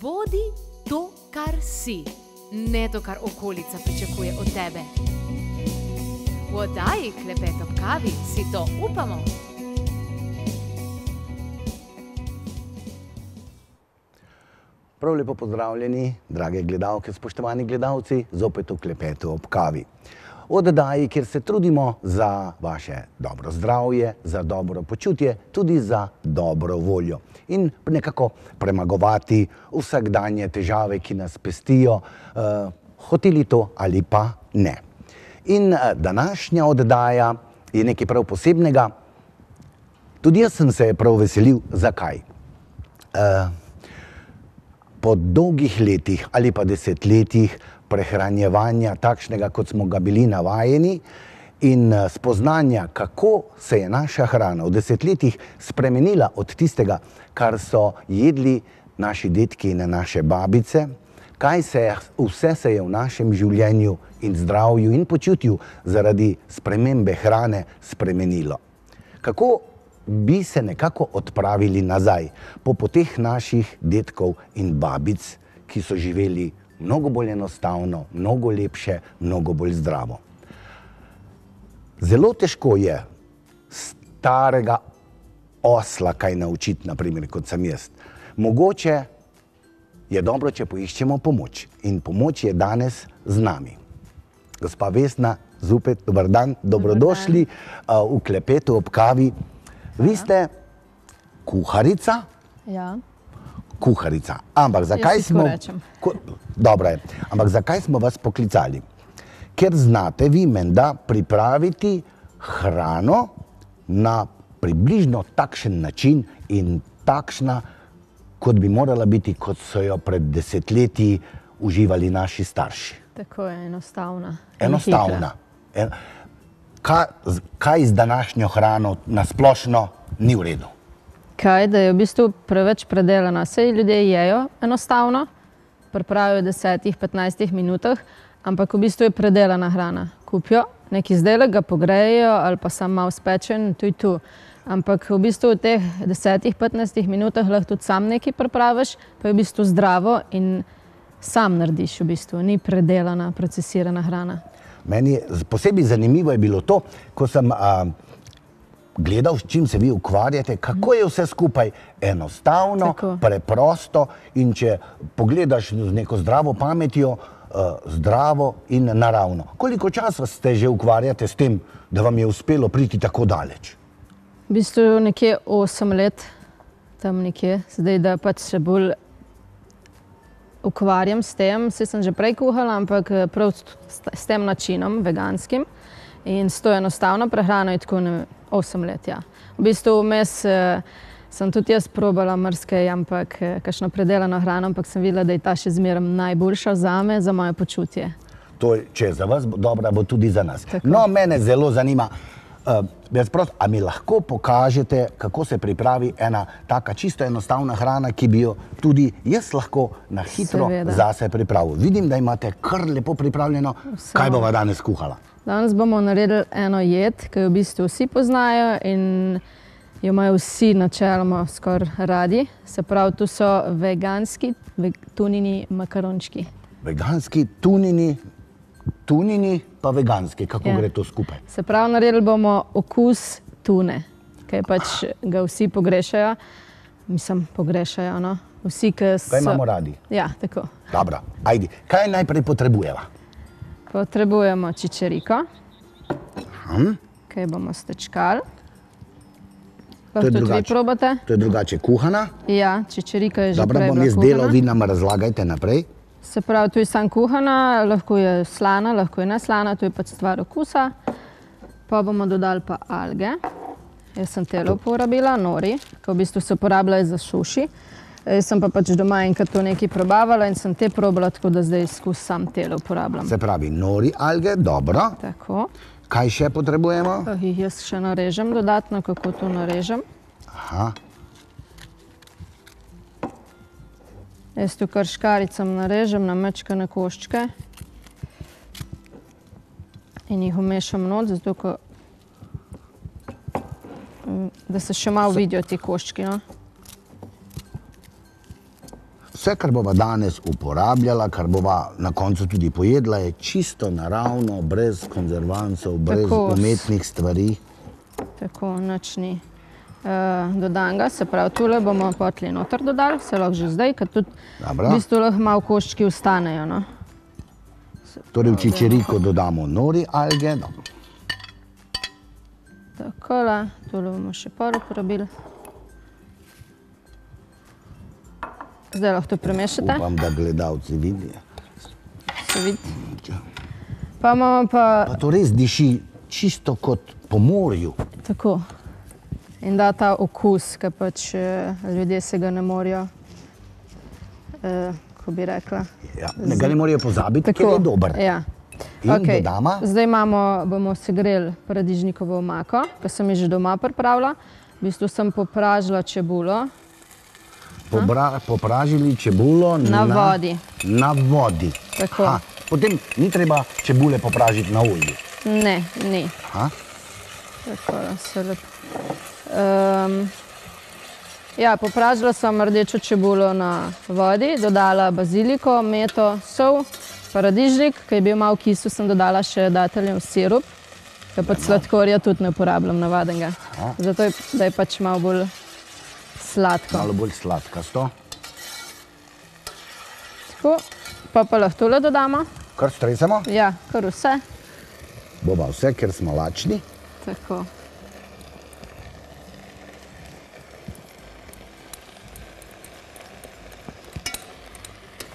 Bodi to, kar si, ne to, kar okolica pričakuje od tebe. V oddaji Klepet ob kavi si to upamo. Prav lepo pozdravljeni, drage gledalke, spoštovani gledalci, zopet v Klepetu ob kavi. V oddaji, kjer se trudimo za vaše dobro zdravje, za dobro počutje, tudi za dobro voljo. In nekako premagovati vsakdanje težave, ki nas pestijo, hoteli to ali pa ne. In današnja oddaja je nekaj prav posebnega. Tudi jaz sem se prav veselil. Zakaj? Po dolgih letih ali pa desetletjih prehranjevanja takšnega, kot smo ga bili navajeni, in spoznanja, kako se je naša hrana v desetletjih spremenila od tistega, kar so jedli naši dedki in naše babice, vse se je v našem življenju in zdravju in počutju zaradi spremembe hrane spremenilo. Kako bi se nekako odpravili nazaj po poteh naših dedkov in babic, ki so živeli mnogo bolj enostavno, mnogo lepše, mnogo bolj zdravo. Zelo težko je starega osla kaj naučiti, naprimer, kot sem jaz. Mogoče je dobro, če poiščemo pomoč. In pomoč je danes z nami. Gospa Vesna Zupet, dober dan, dobrodošli v Klepetu ob kavi. Vi ste kuharica? Ja. Kuharica. Ampak zakaj smo... Dobro je. Ampak zakaj smo vas poklicali? Ker znate vi menda pripraviti hrano na približno takšen način in takšna, kot bi morala biti, kot so jo pred desetletji uživali naši starši. Tako je, enostavna. Enostavna. Kaj z današnjo hrano nasplošno ni v redu? Kaj, da je v bistvu preveč predelana. Saj ljudje jejo enostavno, pripravijo v 10-15 minutah, ampak v bistvu je predelana hrana. Kupijo nek izdelek, ga pogrejejo ali pa sam malo spečen, to je tu. Ampak v bistvu v teh 10-15 minutah lahko tudi sam nekaj pripraviš, pa je v bistvu zdravo in sam narediš v bistvu. Ni predelana, procesirana hrana. Meni posebej zanimivo je bilo to, ko sem gledal, s čim se vi ukvarjate, kako je vse skupaj enostavno, preprosto in če pogledaš z neko zdravo pametjo, zdravo in naravno. Koliko časa ste že ukvarjate s tem, da vam je uspelo priti tako daleč? V bistvu nekje 8 let, tam nekje, zdaj da pač še bolj ukvarjam s tem, saj sem že prej kuhala, ampak prav s tem načinom, veganskim. In s to enostavno prehrano je tako 8 let, ja. V bistvu vmes sem tudi jaz probala marsikaj, ampak kakšno predelano hrano, ampak sem videla, da je ta še zmeraj najboljša zame, za moje počutje. To, če je za vas dobra, bo tudi za nas. No, mene zelo zanima, a mi lahko pokažete, kako se pripravi ena taka čisto enostavna hrana, ki bi jo tudi jaz lahko na hitro zase pripravil. Vidim, da imate kar lepo pripravljeno. Kaj bova danes kuhala? Danes bomo naredili eno jed, ki jo v bistvu vsi poznajo in jo imajo vsi načeloma skoraj radi. Se pravi, tu so veganski tunini makarončki. Veganski tunini pa veganski. Kako gre to skupaj? Se pravi, naredili bomo okus tune, ki pač ga vsi pogrešajo. Mislim, pogrešajo, no. Vsi, ki so... Kaj imamo radi? Ja, tako. Dobro, ajdi. Kaj najprej potrebujeva? Potrebujemo čičeriko, ki bomo stečkali. Lahko tudi vi probate. To je drugače kuhana? Ja, čičerika je že prej bila kuhana. Dobro, bom jaz delal, vi nam razlagajte naprej. Se pravi, tu je sam kuhana, lahko je slana, lahko je neslana, to je pač stvar okusa. Pa bomo dodali pa alge. Jaz sem tele uporabila, nori, ki v bistvu se uporabljajo za suši. Jaz sem pa pač doma enkrat to nekaj probavala in sem te probala, tako da zdaj skus sam tele uporabljam. Se pravi, nori alge, dobro. Tako. Kaj še potrebujemo? Jaz še narežem dodatno, kako to narežem. Aha. Jaz tu kar škaricam narežem na mečkane koščke in jih umešam not, zato da se še malo vidijo ti koščki, no. vse, kar bova danes uporabljala, kar bova na koncu tudi pojedla, je čisto naravno, brez konzervansov, brez umetnih stvari. Tako, nič ni dodanega, se pravi, tule bomo potli noter dodali, se lahko že zdaj, ker tudi v bistvu lahko malo koščki vstanejo, no. Torej v čičeriko dodamo nori alge. Takole, tole bomo še par uporabili. Zdaj lahko to premešate. Upam, da gledalci vidijo. Se vidi. Pa imamo pa... Pa to res diši čisto kot po morju. Tako. In da ta okus, ki pač ljudje se ga ne morajo, ko bi rekla. Ja, ga ne morajo pozabiti, ker je dober. Ja. In dodamo? Zdaj bomo segreli paradižnikovo omako, ki sem jo že doma pripravila. V bistvu sem popražila čebulo. Popražili čebulo na vodi. Na vodi. Tako. Potem ni treba čebule popražiti na olju? Ne, ni. Tako, se lepo. Ja, popražila sem rdečo čebulo na vodi, dodala baziliko, meto, sol, paradižnik, ki je bil malo kisu, sem dodala še dateljev sirup, ker pač sladkorja tudi ne uporabljam navadenega. Zato da je pač malo bolj sladko. Malo bolj sladkasto. Tako, pa lahko tole dodamo. Kar stresemo? Ja, kar vse. Bova vse, ker smo lačni. Tako.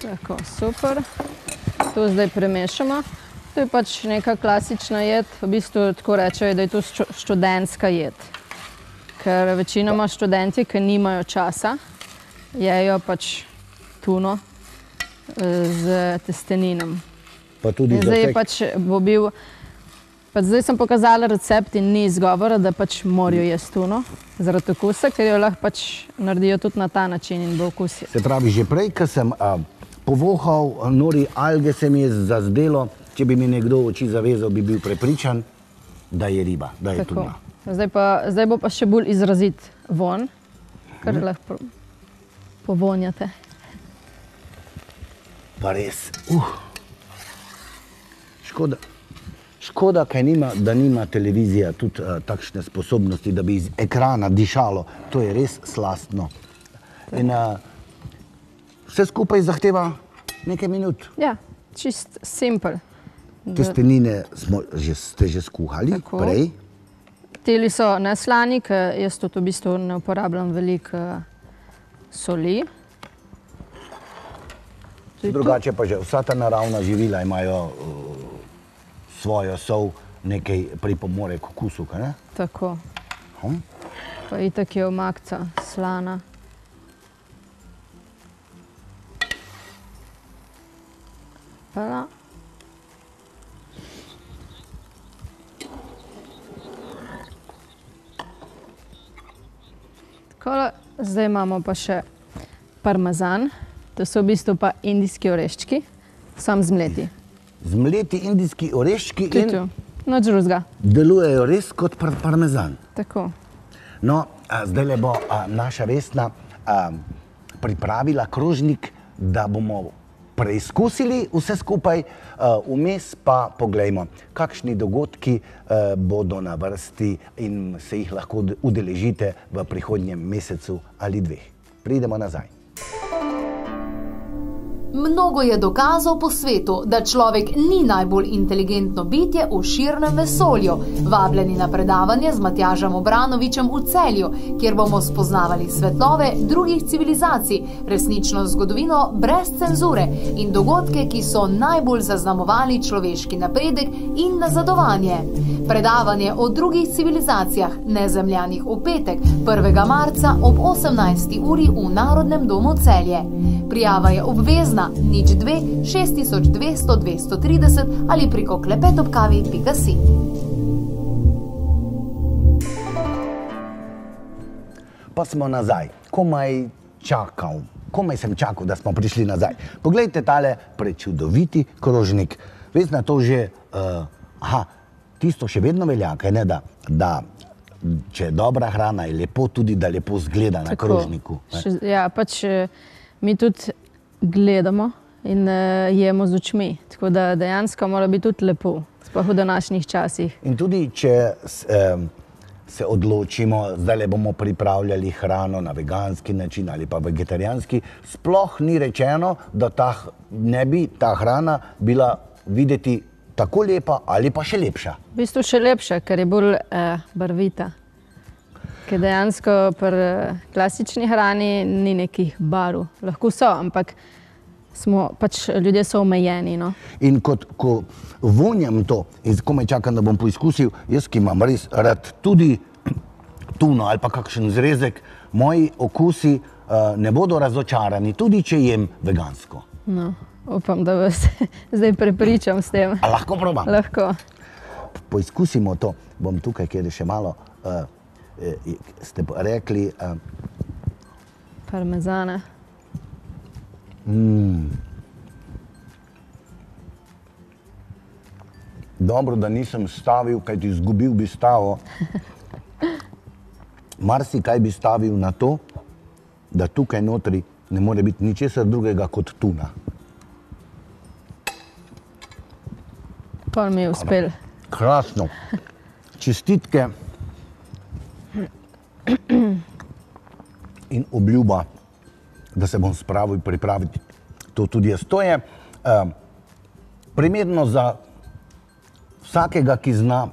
Tako, super. To zdaj premešamo. To je pač neka klasična jed. V bistvu tako rečejo, da je to študentska jed. Ker večinoma študenti, ki nimajo časa, jejo pač tuno z testeninom. Pa tudi zdaj pač bo bil... Zdaj sem pokazala recept in ni izgovora, da pač morajo jesti tuno zaradi okusa, ker jo lahko pač naredijo tudi na ta način in bo okus. Se pravi, že prej, ko sem povohal nori alge, se mi je zazdelo, če bi mi nekdo oči zavezal, bi bil prepričan, da je riba, da je tuna. Zdaj bo pa še bolj izrazit vonj, kar lahko povonjate. Pa res, škoda, da nima televizija tudi takšne sposobnosti, da bi iz ekrana dišalo. To je res slastno. In vse skupaj zahteva nekaj minut. Ja, čist simpel. Testenine ste že skuhali prej. Teli so neslani, ker jaz tudi v bistvu ne uporabljam veliko soli. Drugače pa že vsa ta naravna živila imajo svojo sol, nekaj pripomore k okusu, kaj ne? Tako. Pa itak je omakca slana. Hvala. Takole, zdaj imamo pa še parmezan. To so v bistvu pa indijski oreščki, sam zmleti. Zmleti indijski oreščki in nič drugega. Delujejo res kot parmezan. Tako. No, zdajle bo naša Vesna pripravila krožnik, da bomo preizkusili vse skupaj, vmes pa poglejmo, kakšni dogodki bodo na vrsti in se jih lahko udeležite v prihodnjem mesecu ali dveh. Pridemo nazaj. Mnogo je dokazov po svetu, da človek ni najbolj inteligentno bitje v širnem vesolju. Vabljeni na predavanje z Matjažem Obranovičem v Celju, kjer bomo spoznavali svetlove drugih civilizacij, resnično zgodovino brez cenzure in dogodke, ki so najbolj zaznamovali človeški napredek in nazadovanje. Predavanje o drugih civilizacijah nezemljanih v petek, 1. marca ob 18. uri v Narodnem domu Celje. Prijava je obvezna, 02 6200 230 ali preko klepetobkavi.si. Pa smo nazaj. Komaj sem čakal, da smo prišli nazaj. Poglejte tale prečudoviti krožnik. Vesna, to že, tisto še vedno velja, kaj ne, da če je dobra hrana, je lepo tudi, da lepo zgleda na krožniku. Ja, pač mi tudi gledamo in jemo z očmi. Tako da dejansko mora biti tudi lepo, sploh v današnjih časih. In tudi, če se odločimo, zdaj bomo pripravljali hrano na veganski način ali pa vegetarijanski, sploh ni rečeno, da ne bi ta hrana bila videti tako lepa ali pa še lepša. V bistvu še lepša, ker je bolj barvita. Ker dejansko pri klasični hrani ni nekih barv. Lahko so, ampak ljudje so omejeni. No? In ko vonjam to in komaj čakam, da bom poizkusil, jaz, ki imam res rad tudi tuno ali pa kakšen zrezek, moji okusi ne bodo razočarani, tudi če jem vegansko. No, upam, da vas zdaj prepričam s tem. A lahko probam? Lahko. Poizkusimo to. Bom tukaj, kjer je še malo, ste rekli... Parmezana. Dobro, da nisem stavil, kaj ti izgubil bi stavo. Marsikaj bi stavil na to, da tukaj notri ne more biti ničesar drugega kot tuna. Pa mi je uspel. Krasno. Čestitke in obljuba, da se bom spravil pripraviti to tudi jaz. To je primerno za vsakega, ki zna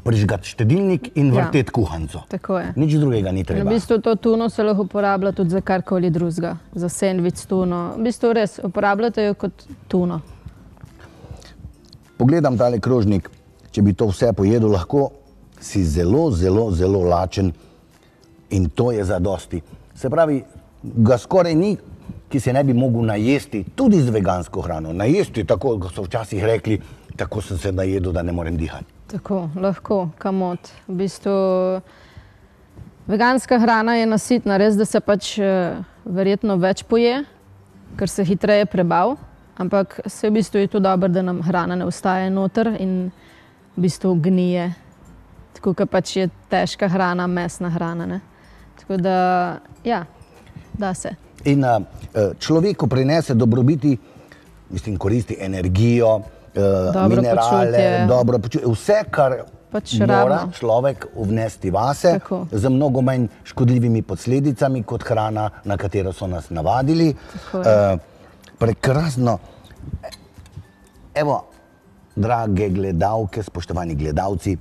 prižgati štedilnik in vrteti kuhanco. Tako je. Nič drugega ni treba. V bistvu to tuno se lahko uporablja tudi za karkoli drugega. Za sendvič tuno. V bistvu res uporabljate jo kot tuno. Pogledam tale krožnik, če bi to vse pojedel, lahko si zelo, zelo, zelo lačen in to je zadosti. Se pravi, ga skoraj ni, ki se ne bi mogel najesti tudi z vegansko hrano. Najesti, tako so včasih rekli, tako sem se najedel, da ne morem dihati. Tako, lahko, kamot. V bistvu veganska hrana je nasitna, res, da se verjetno več poje, ker se hitreje prebav, ampak se v bistvu je to dobro, da nam hrana ne ostaje noter in v bistvu gnije. Tako, ker je težka hrana, mesna hrana, ne. Tako da, ja, da se. In človeku prinese dobrobiti, mislim, koristi energijo, minerale, dobro počutje, vse, kar mora človek vnesti vase, z mnogo manj škodljivimi posledicami kot hrana, na katero so nas navadili. Prekrasno. Evo, drage gledalke, spoštovani gledalci,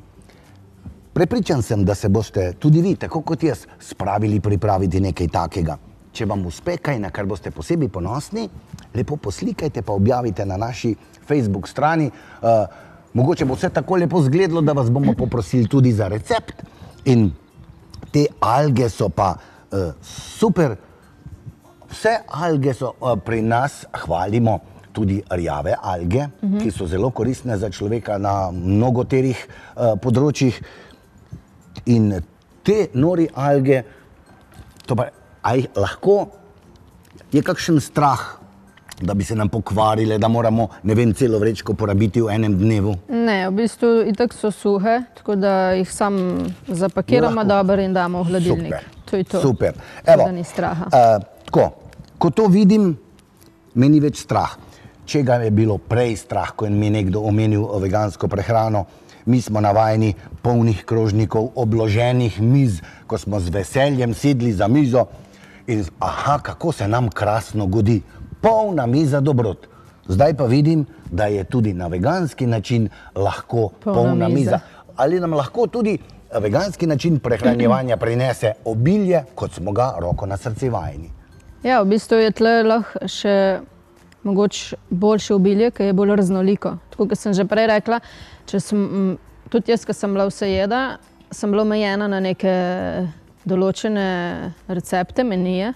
prepričan sem, da se boste tudi vi, tako kot jaz, spravili pripraviti nekaj takega. Če vam uspe kaj, na kar boste posebej ponosni, lepo poslikajte pa objavite na naši Facebook strani. Mogoče bo vse tako lepo izgledalo, da vas bomo poprosili tudi za recept. In te alge so pa super. Vse alge so pri nas, hvalimo tudi rjave alge, ki so zelo koristne za človeka na mnogoterih področjih. In te nori alge, lahko je kakšen strah, da bi se nam pokvarile, da moramo, ne vem, celo vrečko porabiti v enem dnevu? Ne, v bistvu itak so suhe, tako da jih sam zapakiramo dobro in damo v hladilnik. To je to. Super. Evo, da ni straha. Tako, ko to vidim, me ni več strah. Če ga je bilo prej strah, ko mi je nekdo omenil vegansko prehrano, mi smo navajeni polnih krožnikov, obloženih miz, ko smo z veseljem sedli za mizo in kako se nam krasno godi. Polna miza dobrot. Zdaj pa vidim, da je tudi na veganski način lahko polna miza. Ali nam lahko tudi veganski način prehranjevanja prinese obilje, kot smo ga roko na srce vajeni? Ja, v bistvu je tle lahko še mogoče boljše obilje, ki je bolj raznoliko. Tako, kot sem že prej rekla, tudi jaz, ko sem bila vsejeda, sem bila omejena na neke določene recepte, menije,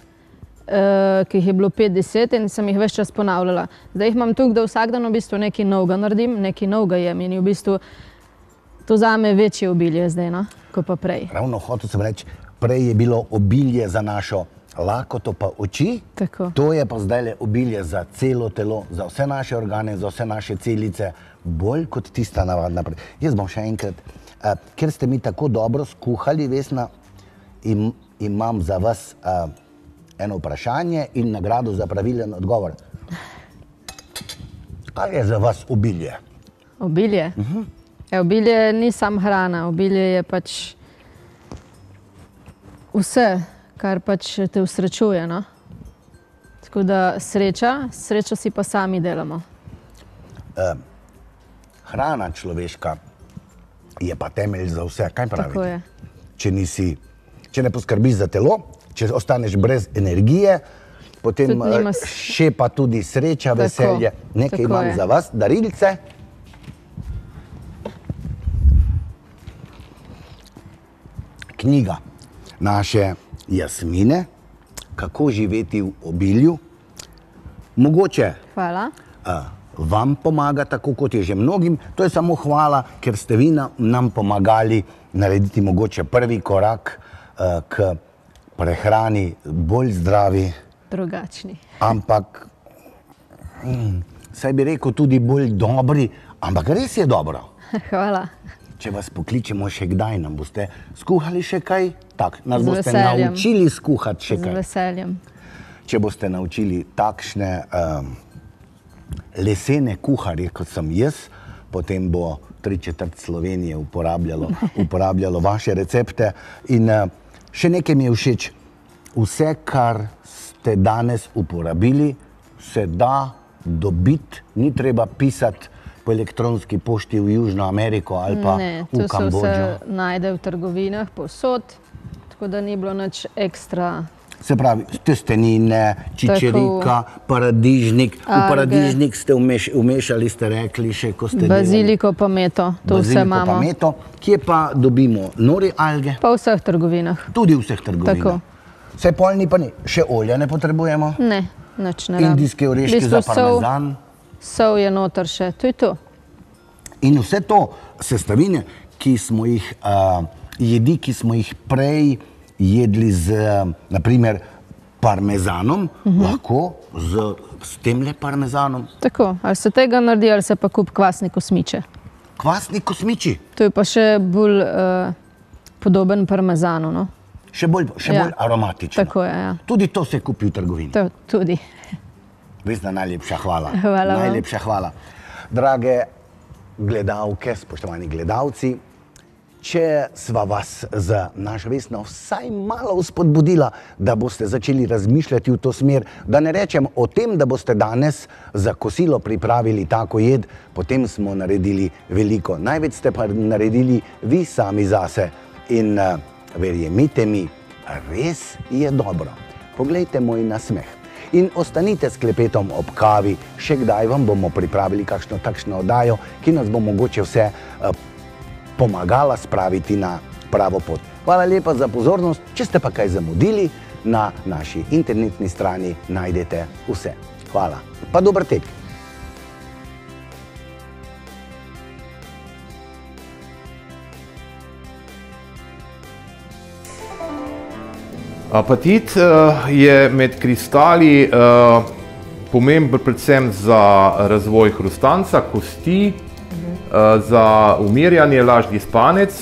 ki jih je bilo 5-10 in sem jih ves čas ponavljala. Zdaj jih imam tukaj, da vsak dan v bistvu nekaj novega naredim, nekaj novega jem in v bistvu to zame večje obilje zdaj, no, kot pa prej. Ravno hotel sem reči, prej je bilo obilje za našo lakoto pa oči, to je pa zdaj obilje za celo telo, za vse naše organe, za vse naše celice, bolj kot tista navadna. Jaz bom še enkrat, ker ste mi tako dobro skuhali, Vesna, imam za vas eno vprašanje in nagrado za pravilen odgovor. Kaj je za vas obilje? Obilje? Obilje ni samo hrana, obilje je pač vse, kar pač te usrečuje, no? Tako da srečo si pa sami delamo. Hrana človeška je pa temelj za vse. Kaj pravite? Tako je. Če ne poskrbiš za telo, če ostaneš brez energije, potem šepa tudi sreča, veselje. Nekaj imam za vas, darilce. Knjiga naše Jasmine, Kako živeti v obilju. Mogoče vam pomaga tako, kot je že mnogim. To je samo hvala, ker ste vi nam pomagali narediti mogoče prvi korak k prehrani bolj zdravi. Drugačni. Ampak, saj bi rekel tudi bolj dobri, ampak res je dobro. Hvala. Če vas pokličemo še kdaj, nam boste skuhali še kaj? Tak, nas boste naučili skuhati še kaj? Z veseljem. Če boste naučili takšne lesene kuharje, kot sem jaz, potem bo 3/4 Slovenije uporabljalo vaše recepte. In še nekaj mi je všeč. Vse, kar ste danes uporabili, se da dobiti, ni treba pisati po elektronski pošti v Južno Ameriko ali pa v Kambodžo. Ne, to se najde v trgovinah povsod, tako da ni bilo nič ekstra. Se pravi, testenine, čičerika, paradižnik. V paradižnik ste umešali, ste rekli še, ko ste delali. Baziliko pa meto, to vse imamo. Baziliko pa meto. Kje pa dobimo nori alge? Pa v vseh trgovinah. Tudi v vseh trgovinah. Tako. Vse polni pa ni. Še olja ne potrebujemo? Ne, nič ne rabimo. Indijske oreške za parmezan? Sol je noter še, to je to. In vse to sestavine, ki smo jih jedi, ki smo jih prej jedli z, naprimer, parmezanom, lahko s temle parmezanom. Tako, ali se tega naredi, ali se pa kup kvasni kosmiče. Kvasni kosmiči? To je pa še bolj podoben parmezanu, no. Še bolj aromatično. Tako je, ja. Tudi to se kupi v trgovini? To tudi. Vesna, najlepša hvala. Hvala vam. Najlepša hvala. Drage gledalke, spoštovani gledalci, če sva vas z našo Vesno vsaj malo vzpodbudila, da boste začeli razmišljati v to smer, da ne rečem o tem, da boste danes za kosilo pripravili tako jed, potem smo naredili veliko. Največ ste pa naredili vi sami zase in verjemite mi, res je dobro. Poglejte moj nasmeh. In ostanite s klepetom ob kavi, še kdaj vam bomo pripravili kakšno takšno oddajo, ki nas bo mogoče vse pomagala spraviti na pravo pot. Hvala lepa za pozornost, če ste pa kaj zamudili, na naši internetni strani najdete vse. Hvala, pa dober tek. Apatit je med kristali pomemben predvsem za razvoj hrustanca, kosti, za umirjanje, lažji spanec.